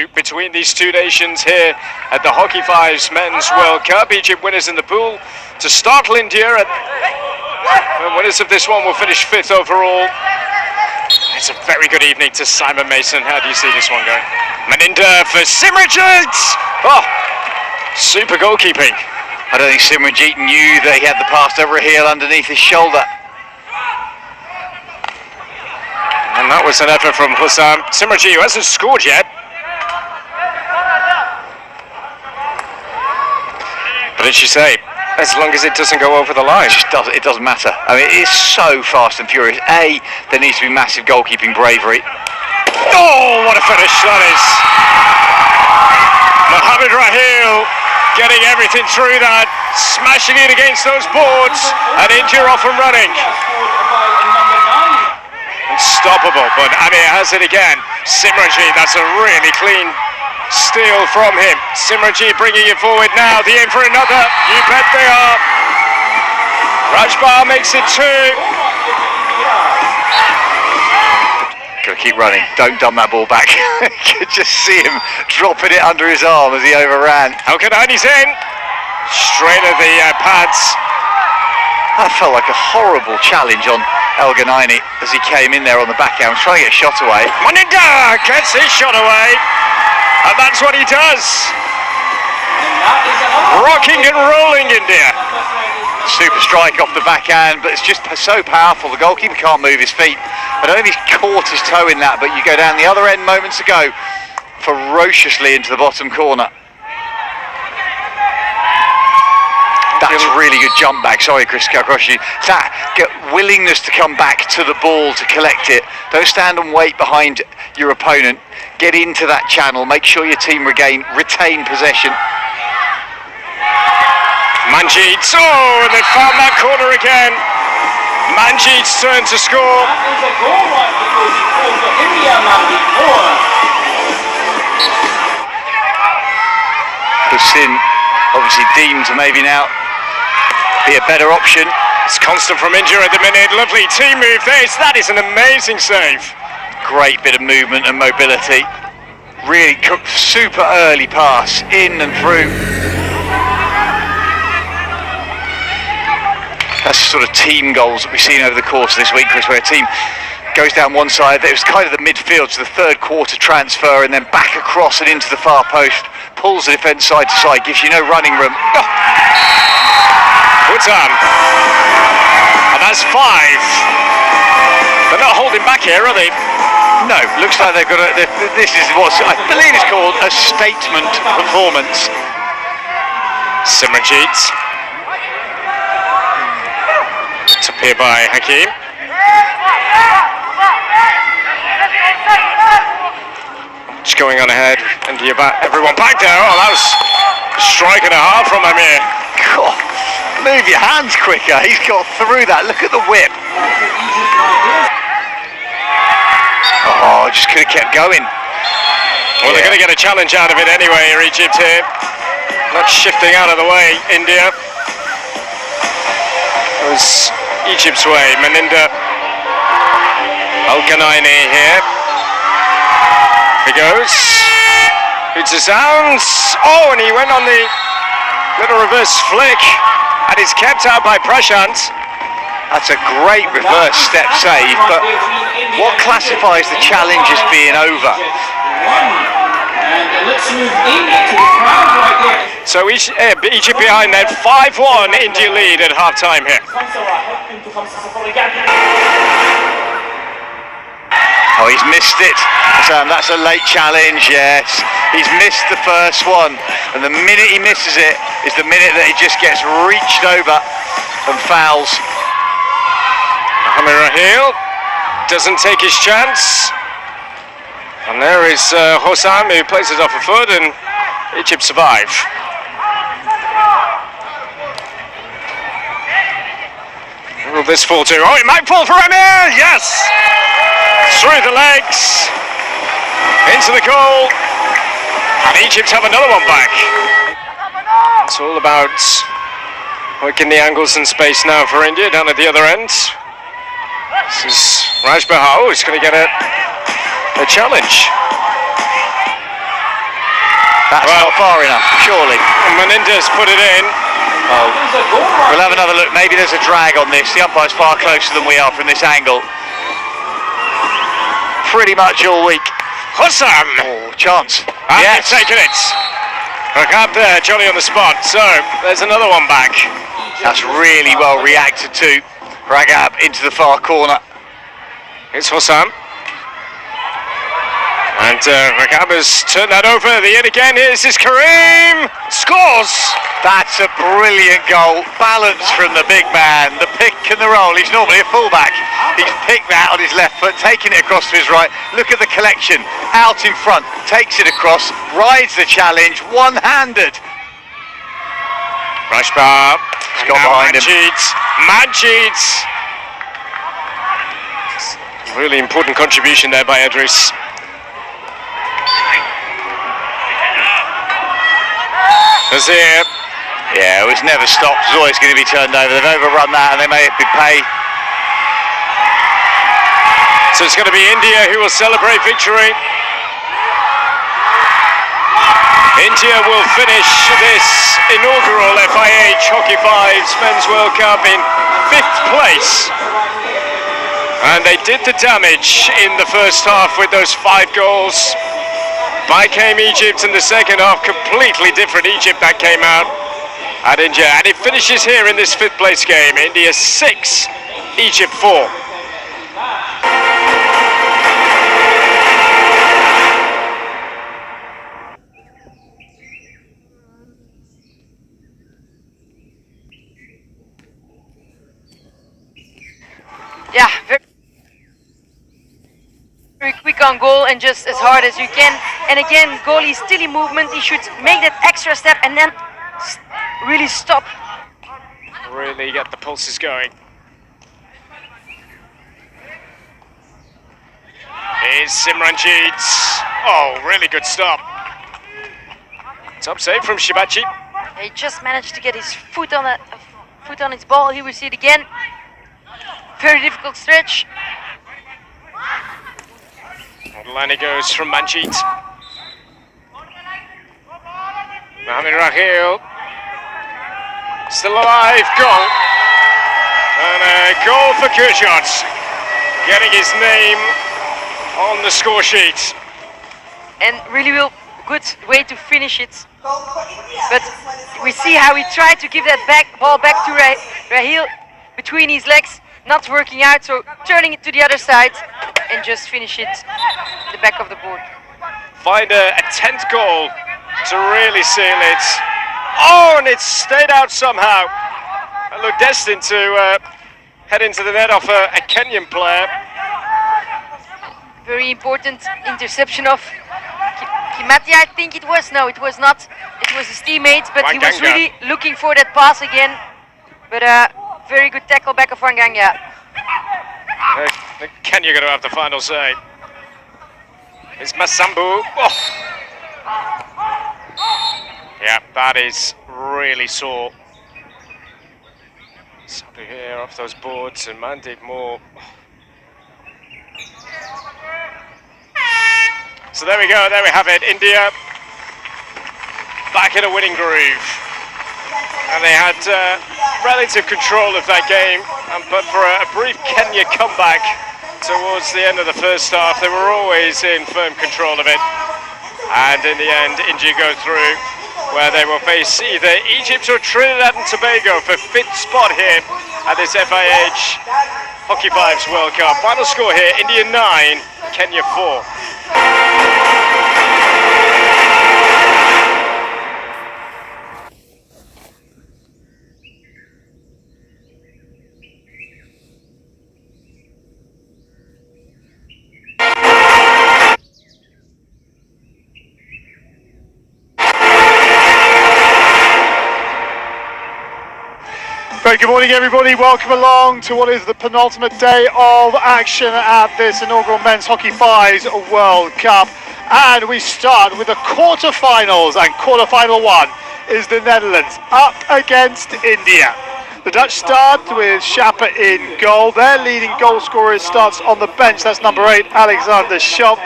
to between these two nations here at the Hockey Fives Men's World Cup. Egypt winners in the pool to startle India, and winners of this one will finish 5th overall. It's a very good evening to Simon Mason. How do you see this one going? Maninda for Simranjeet! Oh, super goalkeeping. I don't think Simranjeet knew that he had the pass over a heel underneath his shoulder. And that was an effort from Hussam. Simranjeet, who hasn't scored yet. What did she say? As long as it doesn't go over the line. It doesn't matter. I mean, it's so fast and furious. There needs to be massive goalkeeping bravery. Oh, what a finish that is. Mohamed Raheel getting everything through that, smashing it against those boards, and India off and running. Unstoppable, but Amir has it again. Simranjeet, that's a really clean steal from him. Simranjeet bringing it forward now. The aim for another. You bet they are. Rajbar makes it 2. Gotta keep running. Don't dump that ball back. You could just see him dropping it under his arm as he overran. Al-Kanani's in. Straight at the pads. That felt like a horrible challenge on El-Ghanani as he came in there on the backhand, trying to get a shot away. Maninda gets his shot away, and that's what he does. Rocking and rolling India. Super strike off the backhand, but it's just so powerful. The goalkeeper can't move his feet. I don't think he's caught his toe in that, but you go down the other end moments ago, ferociously into the bottom corner. That's a really good jump back. Sorry, Chris Kalkroshi. That willingness to come back to the ball to collect it. Don't stand and wait behind your opponent. Get into that channel. Make sure your team retain possession. Manjeet. Oh, they found that corner again. Manjeet's turn to score. Hussein obviously deemed to maybe now be a better option. It's constant from India at the minute. Lovely team move there. That is an amazing save. Great bit of movement and mobility. Really super early pass in and through. That's the sort of team goals that we've seen over the course of this week, Chris, where a team goes down one side. It was kind of the midfield to the third quarter transfer and then back across and into the far post. Pulls the defence side to side, gives you no running room. Oh. Bhutan. And that's 5. They're not holding back here, are they? No, looks like they've got this is what I believe is called a statement performance. Simranjeet. It's up here by Hakim. Just going on ahead, and everyone back there. Oh, that was a strike and a half from Amir. God, move your hands quicker. He's got through that. Look at the whip. Oh, just could have kept going. Well, they're going to get a challenge out of it anyway, Egypt here. Not shifting out of the way, India. It was Egypt's way. Maninda. Al-Kanani here. He goes. It's a sounds. Oh, and he went on the little reverse flick, and it's kept out by Prashant. That's a great reverse step save, but what classifies the challenge as being over? So Egypt behind then, 5-1, India lead at half-time here. Oh, he's missed it. That's a late challenge, yes. He's missed the first one, and the minute he misses it is the minute that he just gets reached over and fouls. Mohamed Raheel doesn't take his chance. And there is Hussam, who plays it off a foot, and Egypt survive. Will this fall to? Oh, it might fall for Amir! Yes! Through the legs, into the goal, and Egypt have another one back. It's all about working the angles and space now for India down at the other end. This is Rajbar, who's going to get a challenge. That's not far enough, surely. Menendez put it in. Oh. We'll have another look. Maybe there's a drag on this. The umpire's far closer than we are from this angle. Pretty much all week. Hossam! Oh, chance. And Yes. they've taken it. Look up there, Johnny on the spot. So, there's another one back. That's really well reacted to. Ragab into the far corner. It's Hossam. And Ragab has turned that over. The end again. Here's his Kareem. Scores! That's a brilliant goal. Balance from the big man. The pick and the roll. He's normally a fullback. He's picked that on his left foot, taking it across to his right. Look at the collection. Out in front. Takes it across. Rides the challenge. One-handed. Rashbar. He's got behind him. Manjeet. Really important contribution there by Idris. Nazir. Yeah, it was never stopped. It's always going to be turned over. They've overrun that and they may pay. So it's going to be India who will celebrate victory. India will finish this inaugural FIH Hockey Fives Men's World Cup in 5th place. And they did the damage in the first half with those 5 goals. By came Egypt in the second half, completely different Egypt that came out at India. And it finishes here in this 5th place game. India 6, Egypt 4. Yeah, very quick on goal and just as hard as you can. And again, goalie still in movement. He should make that extra step and then really stop. Really get the pulses going. Here's Simranjeet. Oh, really good stop. Top save from Shibachi. He just managed to get his foot on his ball. He will see it again. Very difficult stretch. Line goes from Manjeet. Mohamed Rahil. Still alive. Goal. And a goal for Kyrgios. Getting his name on the score sheet. And really good way to finish it. But we see how he tried to give that ball back to Rahil between his legs. Not working out, so turning it to the other side and just finish it at the back of the board. Find a 10th goal to really seal it. Oh, and it stayed out somehow. It looked destined to head into the net off a Kenyan player. Very important interception of Kimati, I think it was. No, it was not. It was his teammate, but he was really looking for that pass again. But very good tackle back of Wanganga. Kenya going to have the final say. It's Masambu. Oh. Yeah, that is really sore. Somebody here off those boards and Mandeep more. So there we go, there we have it. India back in a winning groove. And they had relative control of that game, but for a brief Kenya comeback towards the end of the first half, they were always in firm control of it. And in the end, India go through, where they will face either Egypt or Trinidad and Tobago for 5th spot here at this FIH Hockey Fives World Cup. Final score here, India 9, Kenya 4. Very good morning, everybody. Welcome along to what is the penultimate day of action at this inaugural Men's Hockey Fives World Cup. And we start with the quarterfinals, and quarterfinal 1 is the Netherlands up against India. The Dutch start with Schapper in goal. Their leading goal scorer starts on the bench. That's number 8, Alexander Schop.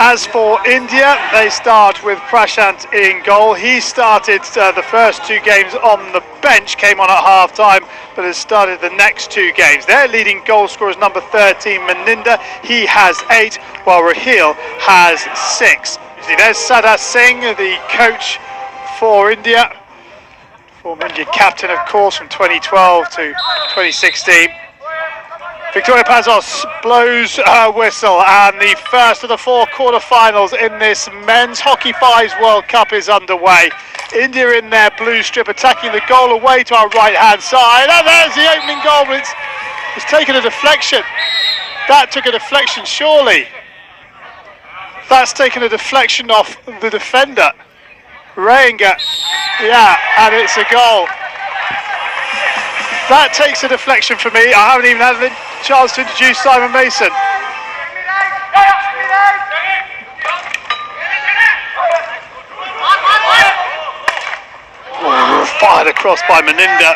As for India, they start with Prashant in goal. He started the first 2 games on the bench, came on at half time, but has started the next 2 games. Their leading goal scorer is number 13, Maninder. He has 8, while Raheel has 6. You see, there's Sada Singh, the coach for India. Former India captain, of course, from 2012 to 2016. Victoria Pazos blows her whistle, and the first of the 4 quarter-finals in this Men's Hockey Fives World Cup is underway. India in their blue strip, attacking the goal away to our right-hand side, and there's the opening goal, but it's taken a deflection. That took a deflection, surely. That's taken a deflection off the defender. Rayenga, yeah, and it's a goal. That takes a deflection for me. I haven't even had a chance to introduce Simon Mason. Fired across by Maninder.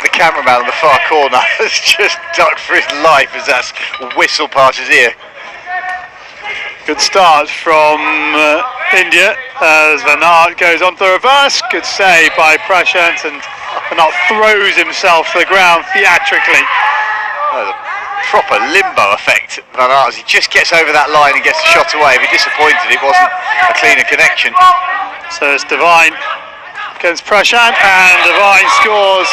The cameraman on the far corner has just ducked for his life as that whistle past his ear. Good start from India as Van Aert goes on to the reverse. Good save by Prashant, and Van Aert throws himself to the ground theatrically. Oh, the proper limbo effect, Van Aert, as he just gets over that line and gets the shot away. If he disappointed, it wasn't a cleaner connection. So it's Devine against Prashant, and Devine scores.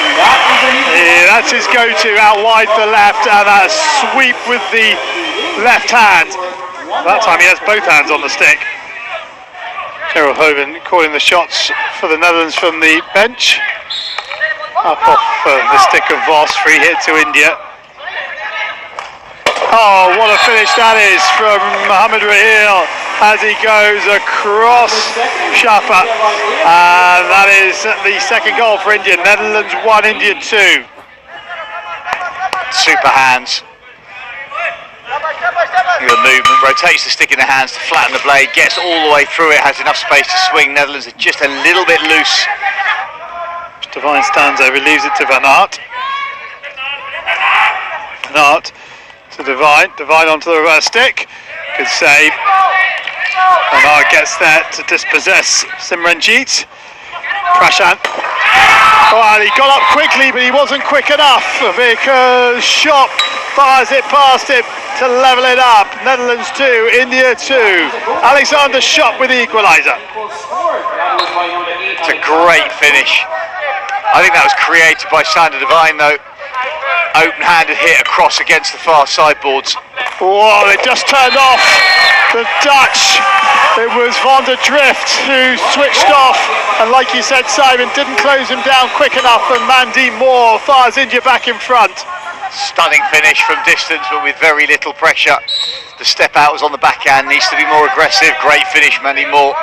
Yeah, that's his go-to, out wide to the left, and that sweep with the left hand. That time he has both hands on the stick. Gerald Hoven calling the shots for the Netherlands from the bench. Up off the stick of Voss, free hit to India. Oh, what a finish that is from Mohammed Raheel as he goes across Shapa. And that is the second goal for India. Netherlands 1, India 2. Super hands. The movement, rotates the stick in the hands to flatten the blade, gets all the way through it, has enough space to swing. Netherlands are just a little bit loose. Devine stands over, leaves it to Van Aert. Van Aert to Devine, Devine onto the reverse stick. Good save. Van Aert gets there to dispossess Simranjeet. Prashant. Oh, and he got up quickly, but he wasn't quick enough because Shop fires it past him to level it up. Netherlands 2, India 2. Alexander Shop with the equaliser. It's a great finish. I think that was created by Sander Devine, though. Open-handed hit across against the far sideboards. Whoa, it just turned off the Dutch. It was Van der Drift who switched off, and like you said, Simon, didn't close him down quick enough, and Mandy Moore fires India back in front. Stunning finish from distance, but with very little pressure. The step out was on the backhand, needs to be more aggressive. Great finish, Mandy Moore.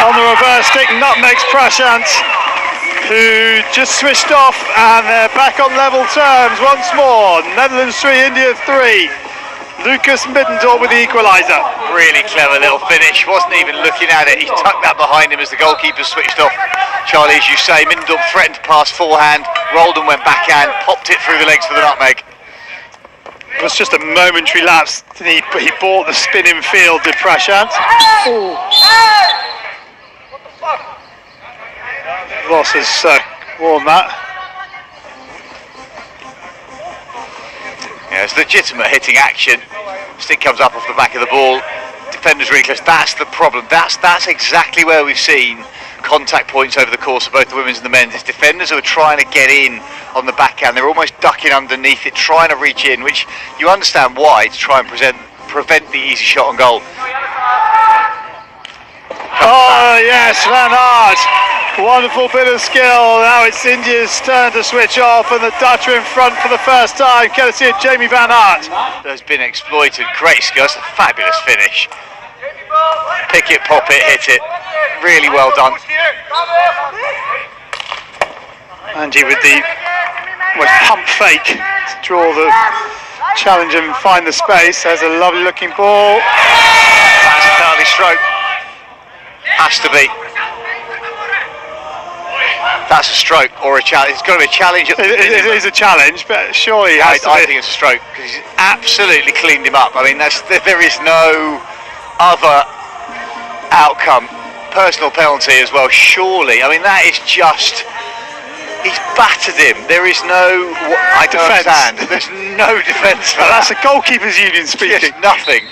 On the reverse stick, nutmegs Prashant, who just switched off, and they're back on level terms once more. Netherlands 3, India 3. Lucas Middendorf with the equaliser. Really clever little finish, wasn't even looking at it. He tucked that behind him as the goalkeeper switched off. Charlie, as you say, Middendorf threatened to pass forehand, rolled and went backhand, popped it through the legs for the nutmeg. It was just a momentary lapse. He bought the spin in field, did Prashant. Voss has worn that. Yeah, it's legitimate hitting action. Stick comes up off the back of the ball. Defenders really close. That's the problem. That's exactly where we've seen contact points over the course of both the women's and the men's. It's defenders who are trying to get in on the backhand. They're almost ducking underneath it, trying to reach in, which you understand why, to try and prevent the easy shot on goal. Oh yes, Van Aert. Wonderful bit of skill. Now it's India's turn to switch off, and the Dutch are in front for the first time. Courtesy of Jamie Van Aert. Has been exploited. Great skill. It's a fabulous finish. Pick it, pop it, hit it. Really well done. Angie with the pump fake to draw the challenge and find the space. There's a lovely looking ball. That's a penalty stroke. Has to be. That's a stroke or a challenge. It's got to be a challenge. At the It is a challenge, but surely it has to I be. think it's a stroke because he's absolutely cleaned him up. I mean, there is no other outcome. Personal penalty as well, surely. I mean, that is just... He's battered him. There is no... I don't understand. There's no defence. That's a goalkeepers union speaking. Just nothing.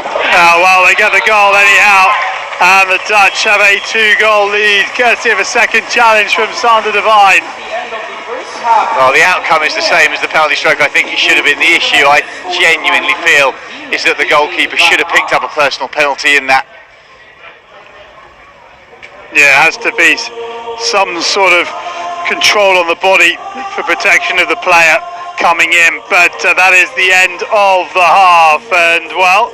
Oh, well, they get the goal anyhow. And the Dutch have a 2-goal lead, courtesy of a second challenge from Sander Devine. Well, the outcome is the same as the penalty stroke. I think it should have been. The issue, I genuinely feel, is that the goalkeeper should have picked up a personal penalty in that. Yeah, it has to be some sort of control on the body for protection of the player coming in. But that is the end of the half. And, well,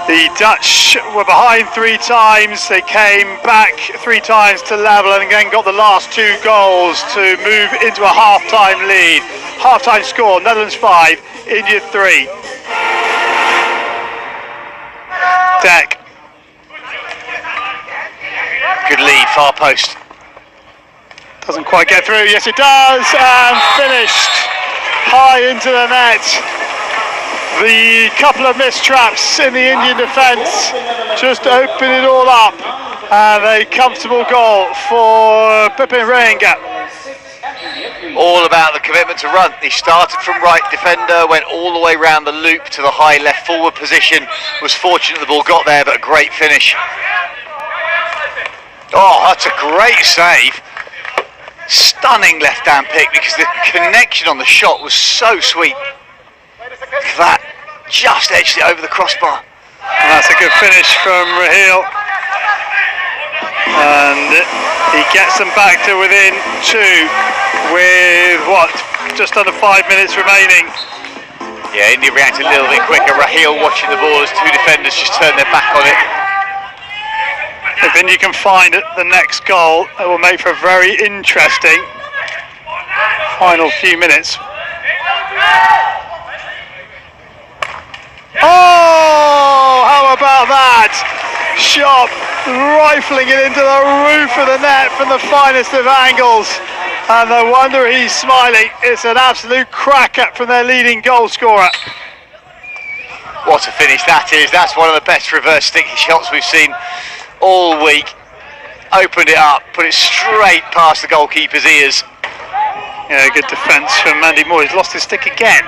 the Dutch were behind 3 times. They came back 3 times to level and again got the last 2 goals to move into a half-time lead. Half-time score, Netherlands 5, India 3. Deck. Good lead, far post. Doesn't quite get through. Yes, it does. And finished high into the net. The couple of missed traps in the Indian defence just open it all up. And a comfortable goal for Pipin Rehenga. All about the commitment to run. He started from right defender, went all the way round the loop to the high left forward position. Was fortunate the ball got there, but a great finish. Oh, that's a great save. Stunning left-hand pick because the connection on the shot was so sweet. Look at that. Just edged it over the crossbar. And that's a good finish from Raheel. And he gets them back to within 2 with what, just under 5 minutes remaining. Yeah, India reacted a little bit quicker. Raheel watching the ball as 2 defenders just turned their back on it. If India can find the next goal, it will make for a very interesting final few minutes. Oh, how about that? Shot rifling it into the roof of the net from the finest of angles. And no wonder he's smiling. It's an absolute cracker from their leading goal scorer. What a finish that is. That's one of the best reverse sticky shots we've seen all week. Opened it up, put it straight past the goalkeeper's ears. Yeah, good defence from Mandy Moore. He's lost his stick again.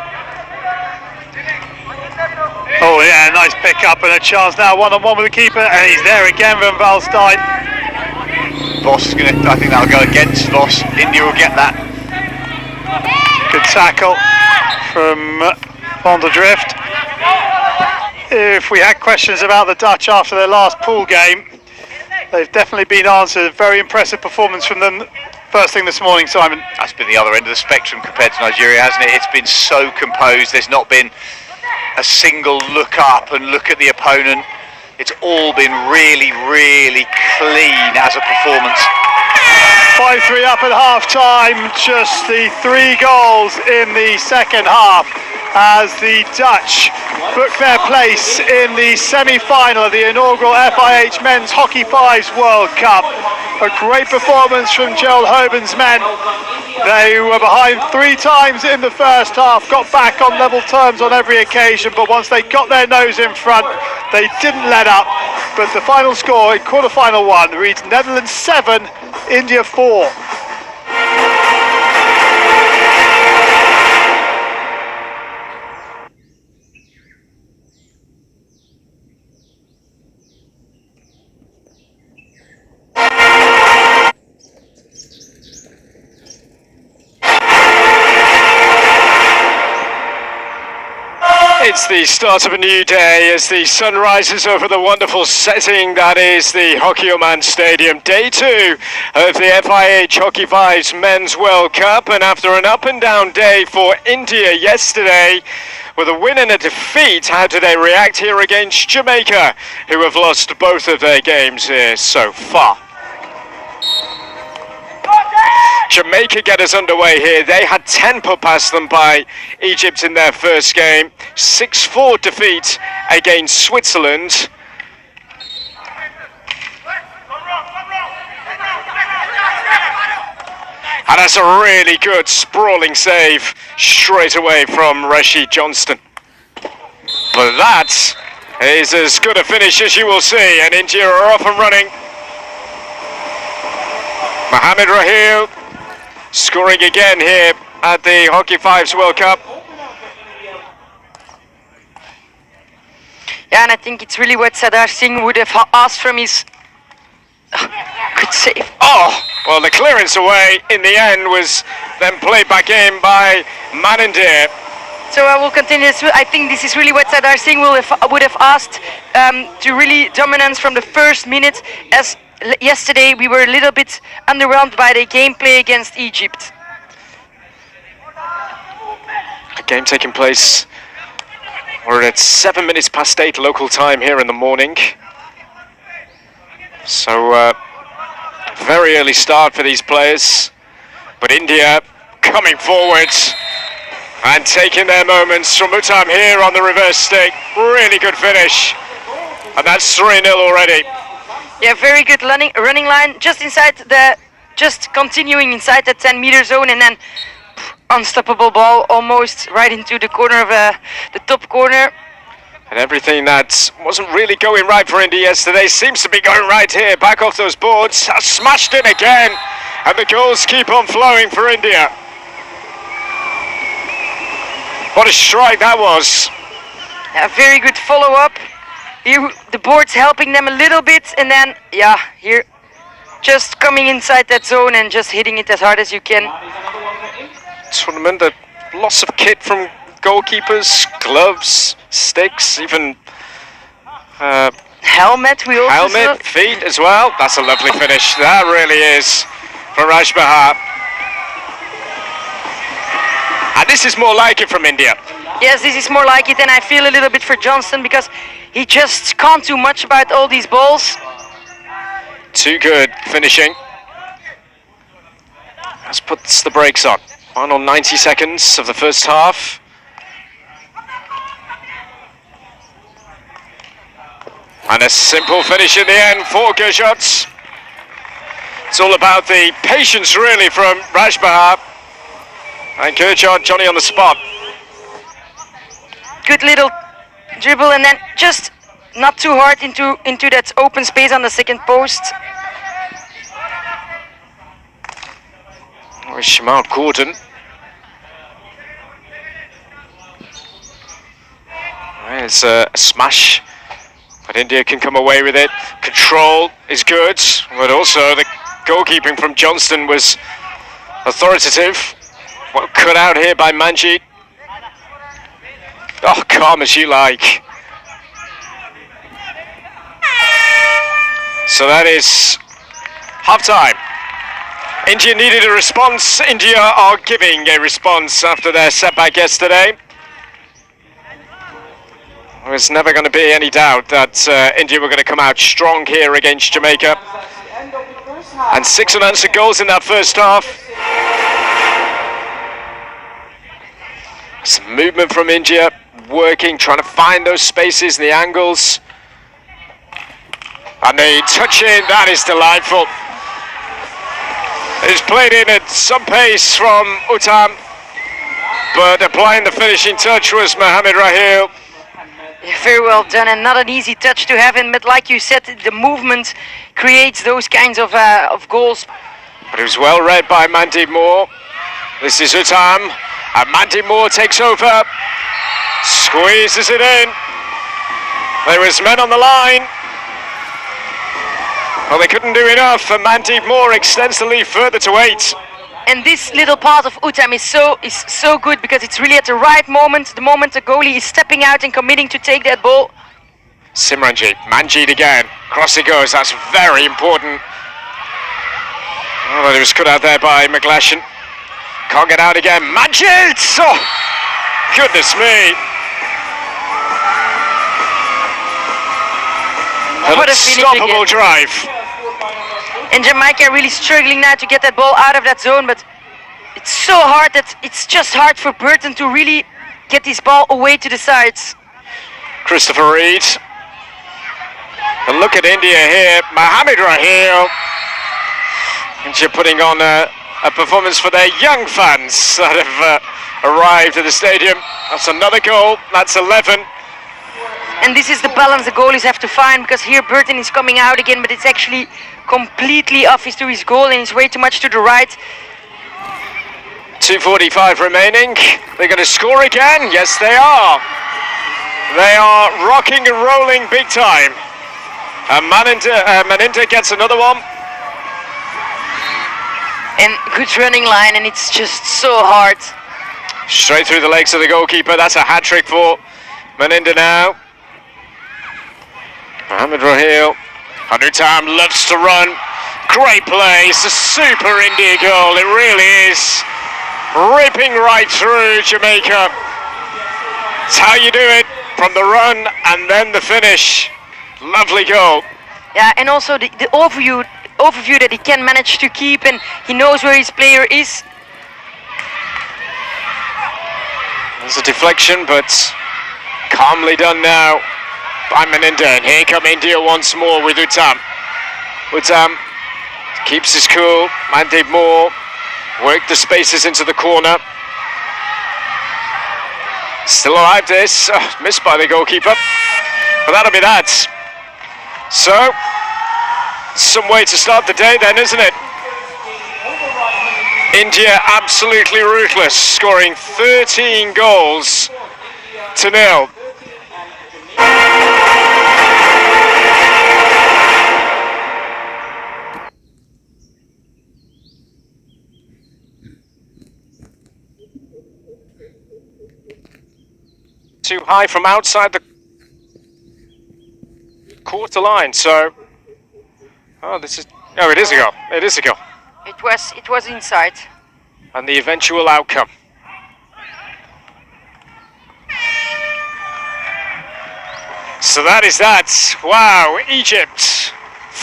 Oh yeah, nice pick up and a chance now, 1-on-1 with the keeper, and he's there again from Valstein. Voss is going to, I think that'll go against Voss. India will get that. Good tackle from Van der Drift. If we had questions about the Dutch after their last pool game, they've definitely been answered. Very impressive performance from them first thing this morning, Simon. That's been the other end of the spectrum compared to Nigeria, hasn't it? It's been so composed. There's not been a single look up and look at the opponent. It's all been really, really clean as a performance. 5-3 up at half-time, just the 3 goals in the second half as the Dutch book their place in the semi-final of the inaugural FIH Men's Hockey Fives World Cup. A great performance from Gerald Hoban's men. They were behind 3 times in the first half, got back on level terms on every occasion, but once they got their nose in front, they didn't let up. But the final score in quarter-final 1 reads Netherlands 7, India 4. It's the start of a new day as the sun rises over the wonderful setting that is the Hockey Oman Stadium. Day 2 of the FIH Hockey Fives Men's World Cup, and after an up and down day for India yesterday with a win and a defeat, how do they react here against Jamaica, who have lost both of their games here so far? Jamaica get us underway here. They had 10 put past them by Egypt in their first game. 6-4 defeat against Switzerland. And that's a really good sprawling save straight away from Rashid Johnston. But that is as good a finish as you will see, and India are off and running. Mohammad Rahil scoring again here at the Hockey Fives World Cup. Yeah, and I think it's really what Sardar Singh would have asked from his... good save. Oh, well, the clearance away in the end was then played back in by Manandir. So I will continue this. I think this is really what Sardar Singh would have asked, to really dominance from the first minute, as yesterday we were a little bit underwhelmed by the gameplay against Egypt. A game taking place, we're at 7 minutes past 8 local time here in the morning. So very early start for these players, but India coming forward and taking their moments from Uttam here on the reverse stick. Really good finish, and that's 3-0 already. Yeah, very good running line, just continuing inside the 10-meter zone, and then unstoppable ball almost right into the corner of the top corner. And everything that wasn't really going right for India yesterday seems to be going right here. Back off those boards, smashed in again, and the goals keep on flowing for India. What a strike that was. A very good follow-up. Here the board's helping them a little bit, and then, yeah, here just coming inside that zone and just hitting it as hard as you can. Tournament, the loss of kit from goalkeepers, gloves, sticks, even helmet. We also helmet, feet as well. That's a lovely finish. That really is for Raj Bahar. And this is more like it from India. Yes, this is more like it, and I feel a little bit for Johnston because he just can't do much about all these balls. Too good finishing. Let's put the brakes on. Final 90 seconds of the first half. And a simple finish in the end for Gurjot. It's all about the patience really from Raj Bahar. And Gurjot, Johnny on the spot. Good little dribble, and then just not too hard into that open space on the second post. Where's Shamal Gordon? It's a smash, but India can come away with it. Control is good, but also the goalkeeping from Johnston was authoritative. Well cut out here by Manjeet. Oh, calm as you like. So that is half-time. India needed a response. India are giving a response after their setback yesterday. There's never going to be any doubt that India were going to come out strong here against Jamaica. And 6 unanswered goals in that first half. Some movement from India, working, trying to find those spaces, the angles. And the touch in, that is delightful. It's played in at some pace from Uttam, but applying the finishing touch was Mohammad Rahil. Yeah, very well done, and not an easy touch to have in, but like you said, the movement creates those kinds of goals. But it was well read by Mandeep Moore. This is Uttam, and Mandeep Moore takes over, squeezes it in. There was men on the line. Well, they couldn't do enough, and Mandeep Moore extends the lead further to 8. And this little part of Uttam is so good because it's really at the right moment, the moment the goalie is stepping out and committing to take that ball. Simranjeet, Manjeet again, cross it goes, that's very important. Oh, but it was cut out there by McGlashan. Can't get out again, Manjeet! Oh, goodness me. What a finish unstoppable again. drive. And Jamaica are really struggling now to get that ball out of that zone, but it's so hard that it's just hard for Burton to really get this ball away to the sides. Christopher Reed. And look at India here, Mohammad Rahil. India putting on a a performance for their young fans that have arrived at the stadium. That's another goal, that's 11. And this is the balance the goalies have to find, because here Burton is coming out again, but it's actually completely off to his goal and it's way too much to the right. 2:45 remaining. They're going to score again. Yes, they are. They are rocking and rolling big time. And Maninda gets another one. And good running line, and it's just so hard. Straight through the legs of the goalkeeper. That's a hat trick for Maninda now. Mohamed Rahil. Hanutam loves to run. Great play. It's a super India goal. It really is. Ripping right through Jamaica. It's how you do it, from the run and then the finish. Lovely goal. Yeah, and also the overview that he can manage to keep, and he knows where his player is. There's a deflection, but calmly done now by Maninda. And here come India once more with Uttam. Uttam keeps his cool. Mandeep Moore work the spaces into the corner. Still alive this, missed by the goalkeeper. But that'll be that. So, some way to start the day then, isn't it? India absolutely ruthless, scoring 13 goals to 0. Too high from outside the quarter line, so it is a goal. It is a goal. It was inside. And the eventual outcome. So that is that. Wow, Egypt.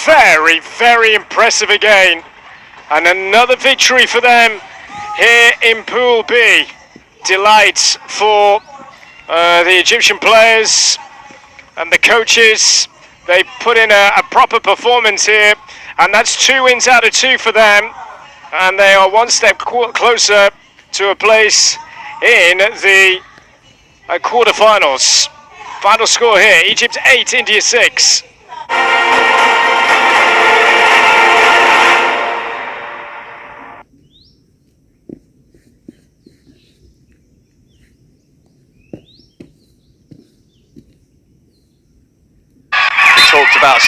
Very, very impressive again. And another victory for them here in Pool B. Delight for the Egyptian players and the coaches. They put in a proper performance here, and that's 2 wins out of 2 for them, and they are one step closer to a place in the quarterfinals. Final score here, Egypt 8, India 6. Talked about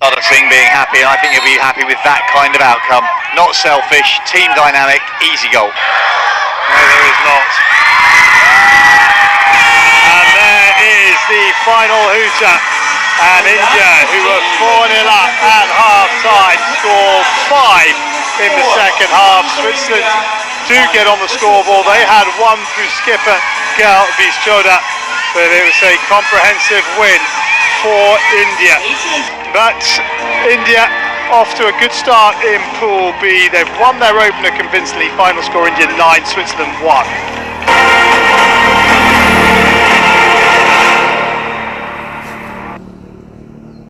other thing being happy, and I think you'll be happy with that kind of outcome. Not selfish, team dynamic, easy goal. No, there is not. And there is the final hooter. And India, who were 4-0 up at half-time, score 5 in the second half. Switzerland do get on the scoreboard. They had one through skipper Gail Vischoda, but it was a comprehensive win for India. But India off to a good start in Pool B. They've won their opener convincingly. Final score India 9, Switzerland 1.